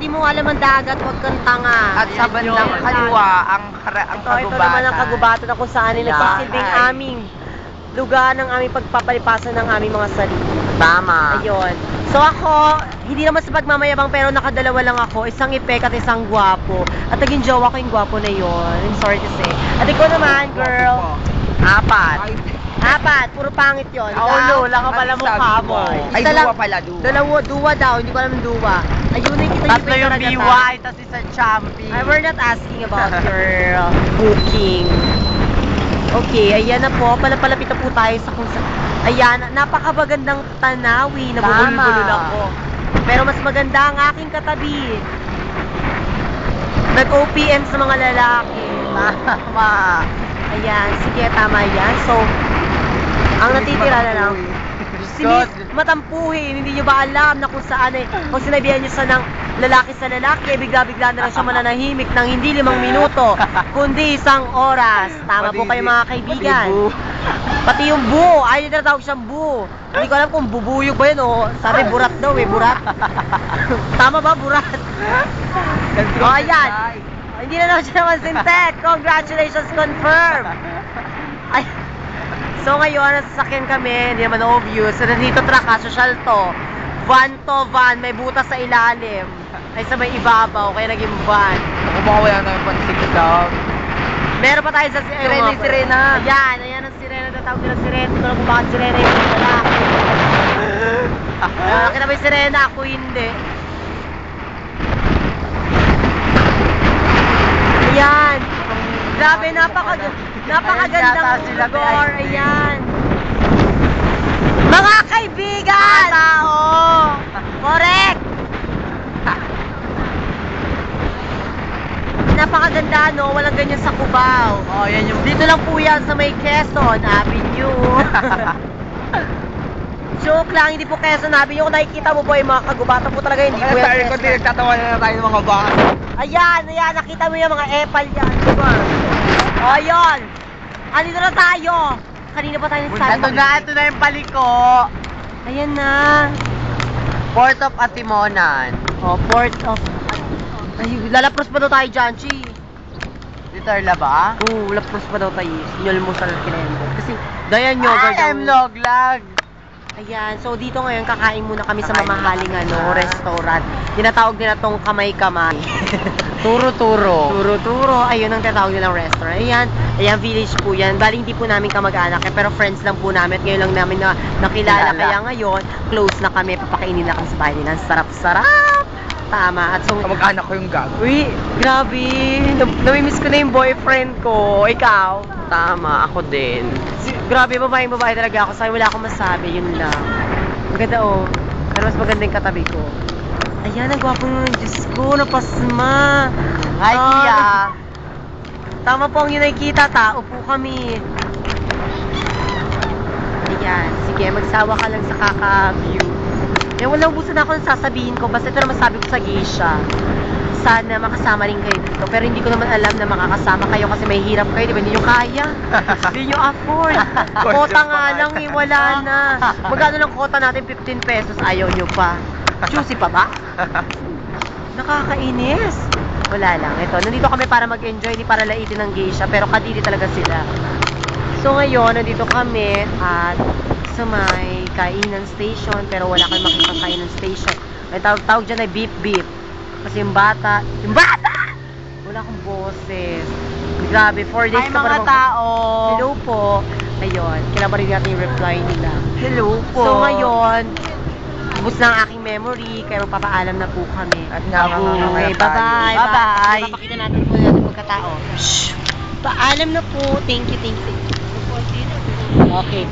di mo alam ang dagat, huwag kang tanga. At sa bandang kaliwa, ang kagubatan. Ito naman ang kagubatan na kung saan ay nagsisilbing aming lugar ng aming pagpapalipasan ng aming mga sarili. Tama. Ayun. So ako, hindi naman sa pagmamayabang pero nakadalawa lang ako, isang ipek at isang gwapo. At naging jowa ko yung gwapo na yun. I'm sorry to say. At ikaw naman, girl. Apat, puro pangit yun. Ulo, lang ka pala mukha mo. Ay, duwa pala, duwa. Duwa daw, hindi ko alam yung duwa. Ayun, kita Tatlo yung BY, tas isa champi. We're not asking about your booking. Okay, ayan na po. Palapit na po tayo sa kung saan. Ayan, napakabagandang tanawi. Nabubulbulol ako. Pero mas maganda ang aking katabi. Nag-OPM sa mga lalaki. Tama. Ayan, sige, tama yan. So, ang natitira na lang. Matampuhin, hindi nyo ba alam na kung saan eh, kung sinabihan nyo sa ng lalaki sa lalaki, bigla-bigla na lang siya mananahimik ng hindi 5 minuto, kundi 1 oras. Tama po kayo mga kaibigan. Pati yung bu, ay na tawag siyang bu. Hindi ko alam kung bubuyog ba yun o sabi burat daw eh, burat. Tama ba, burat? O ayan, hindi na naman siya naman sintek. Congratulations, confirm. Ay, so ngayon, nasasakyan kami, hindi naman obvious. So nandito truck ha, social to. Van to van, may butas sa ilalim. Ay sa may ibabaw, kaya naging van. Ako baka wala namin pansiglaw. Meron pa tayo sa Sirena, sirena. Ayan, ayan ang sirena. Tatawag nila sirena. Hindi ko lang kung bakit sirena yung lalaki. Kita ba yung sirena? Ako hindi. Ayan. Grabe, napakagandang lugar. Ayan. Mga kaibigan! Tao! Correct! Napakaganda, no? Walang ganyan sa Cubao. Oh, yan yung... Dito lang po yan sa may Quezon Avenue. Joke lang, hindi po Quezon Avenue. Kung nakikita mo po yung mga kagubatan po talaga, hindi po yan Sorry, kundi nagtatawa na tayo ng mga baka. Ayan, ayan, nakita mo yung mga epal yan. Diba? O, ayun. Andito na tayo. Kanina pa tayo nagsabi. Ito na yung paliko. Ayan na. Port of Atimonan. O, Port of... Ay, lalapros pa daw tayo dyan, Chi. Dito arla ba? Oo, lapros pa daw tayo. Sinyol mo sa kinendo. Kasi, Dayan Yogurt. I'm Loglag. Ayan, so dito ngayon kakain muna kami sa mamahaling restaurant. Tinatawag nila tong kamay-kamay. Turo-turo. Turo-turo, ayun ang tinatawag nilang restaurant. Ayan, ayan village po yan. Bali hindi po namin kamag-anak, pero friends lang po namin. At ngayon lang namin nakilala. Kaya ngayon, close na kami. Papakainin na kami sa bahay nila. Sarap-sarap. Tama. At so, kamag-anak ko yung gag. uy, grabe. Namimiss ko na yung boyfriend ko. Ikaw? Tama, ako din. Grabe, babae talaga ako. Sabi, wala akong masabi. Yun lang. Maganda oh. Pero mas maganda yung katabi ko. Ayan, nagwapo naman. Diyos ko, napasma. Hi, Kia. Tama po ang yun nakikita. Tao po kami. Ayan. Sige, magsawa ka lang sa kaka-view. Eh, walang gusto na ako sasabihin ko. Basta ito naman sabi ko sa geisha. Sana makasama rin kayo dito. Pero hindi ko naman alam na makakasama kayo kasi may hirap kayo. Di ba? Hindi nyo kaya. Hindi nyo afford. Kota nga lang eh. Wala na. Magkano lang kota natin? 15 pesos. Ayaw nyo pa. Juicy pa ba? Nakakainis. Wala lang. Ito. Nandito kami para mag-enjoy. Hindi para laitin ng geisha. Pero kadiri talaga sila. So ngayon, nandito kami at sa may kainan station. Pero wala kami makikita kainan station. May tawag dyan ay beep beep. Kasi yung bata, wala akong boses. Grabe, 4 days Hi, ka pa mga tao. Hello po. Ayun, kailangan rin natin yung reply nila. Hello po. So ngayon, ubos na ang aking memory, kaya magpapaalam na po kami. At nga, Okay, bye-bye. Bye-bye. Papakita natin po natin pagkatao. Shh! Paalam na po. Thank you. Okay.